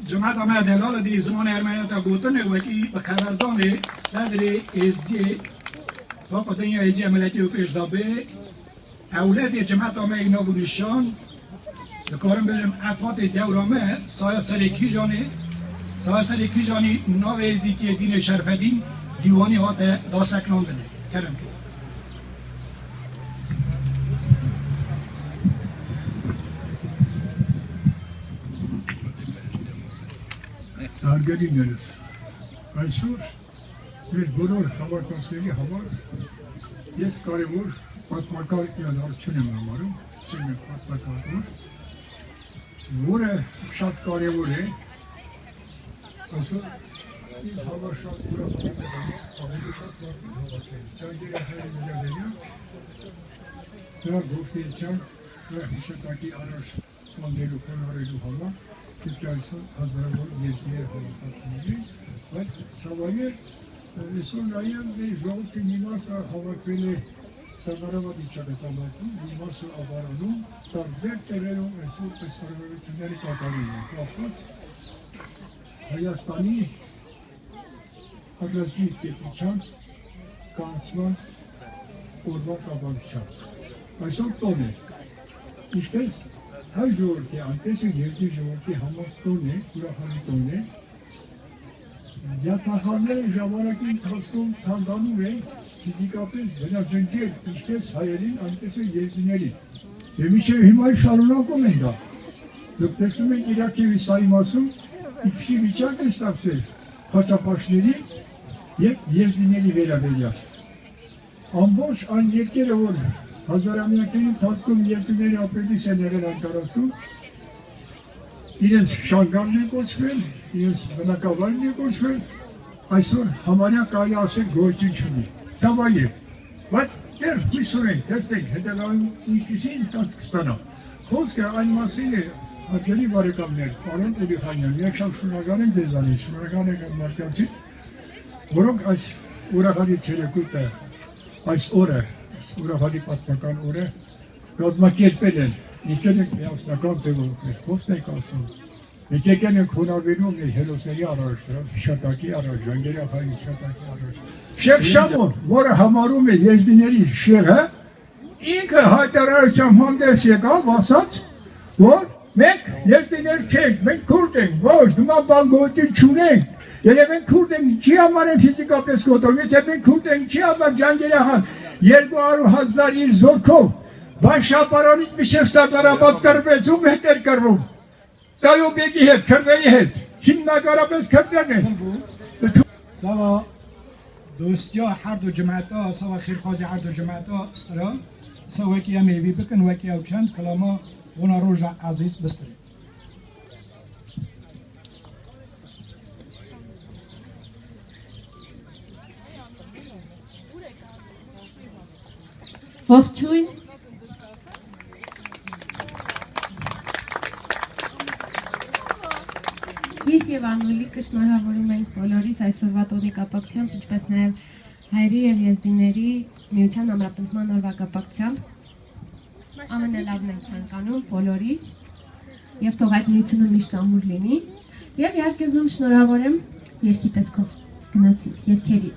جماعت ما دلالة دي زمان أرمانيا تقولون وكي بخبردان صدر إزدی فقط این ایجی عملیاتی و پیش دابه اولاد جماعت ما اینا و نشان دکارم بجم افات دورامه سایه کی جانی نو ازدیتی دین شرفدین دیوانی هات داسکنان دنه کرم که Արգելիներս, այսօր մեր բոլոր հավաքածների համար ես կարևոր պատմական իրադարձություն եմ համարում, ասեմ եմ պատմական, որը շատ կարևոր է, այսօր ինձ համար շատ ուրախություն է, ավելի շատ մարդիկ հավաքել, ճանգերախային վերաբերյալ, դրա գործիության, դրա հիշատակի առաջ կանդելու խոնարհելու համար Çünkü hazırlığı gezdiği havakasını բայց ցավալի Սոնայան դեր ժողովրդի մի մասը հավաքվել է Սանարավատի ճակատամարտում, մի մասը Աբարանում, տարբեր տեղերում այսօր տեսարվությունների կատարում են, կապված Հայաստանի արտադրիչ պետության կանցման օրվա կապակցությամբ։ Այսօր տոն է, ինչպես հայ ժողովրդի, այնպես ու երկրի ժողովրդի համար տոն է, ուրախալի տոն է։ Յատախանները ժամանակի ընթացքում ցանկանում են ֆիզիկապես բնաջնջել ինչպես հայերին, այնպես ու երկրներին։ Եվ մինչև հիմա շարունակում են դա։ Դուք տեսնում եք Իրաքի Իսայի մասում ինչի վիճակ է ստացվել խաչապաշտների և երկրների վերաբերյալ։ Ամբողջ այն երկերը, որ հազարամյակների ընթացքում երկրների ապրելիս են եղել այն տարածքում, իրենց շանգանն է կոչվել, իրենց բնակավայրն է կոչվել, այսօր համարյա կարելի ասել գոյություն չունի, ցավալի է, բայց դեռ հույսով ենք, տեսեք, հետևյալում ինչպիսի ընթացք կստանա։ Խոսքը այն մասին է, հարգելի բարեկամներ, պարոն Տեր-Իշխանյան, մենք շատ շնորհակալ ենք ձեզանից, շնորհակալ ենք այն մարդկանցից, որոնք այս ուրախալի ցերեկույթը, այս օրը, ուրախալի պատմական օրը կազմակերպել են, եկել ենք միասնական ձևով, մեր խոսքն ենք ասում, եկել ենք հոնորվելու մեր հերոսների առաջ, հիշատակի առաջ, ժանգերախայի հիշատակի առաջ։ Շեխ Շամոն, որը համարում է եզդիների շեղը, ինքը հայտարարությամբ հանդես եկավ, ասաց, որ մենք եզդիներ չենք, մենք քուրդ ենք, ոչ, նման բան գոյություն չունենք, երբ մենք քուրդ ենք, չի համար են ֆիզիկապես կոտրում, եթե մենք քուրդ ենք, չի համար ժանգերախան 200,000 իր զորքով, Բաշապարանից մինչև Սակարաբադ կռվեց, ում հետ էր կռվում, Տայոբեկի հետ, քրդերի հետ, հիմնակարապես քրդերն են։ سوا دوستیا هر دو جماعتا سوا خیرخوازی هر دو جماعتا استرا سوا کی میوی بکن و کی او چند کلاما اونا روز عزیز بستری Ողջույն Ես եւ Անուլիկը շնորհավորում ենք բոլորիս այսօրվա տոնի կապակցությամբ, ինչպես նաեւ հայերի եւ եզդիների միության ամրապնդման օրվա կապակցությամբ ամենալավն ենք ցանկանում բոլորիս եւ թող այդ միությունը միշտ ամուր լինի եւ իհարկե զում շնորհավորեմ երկի տեսքով գնացինք երկերի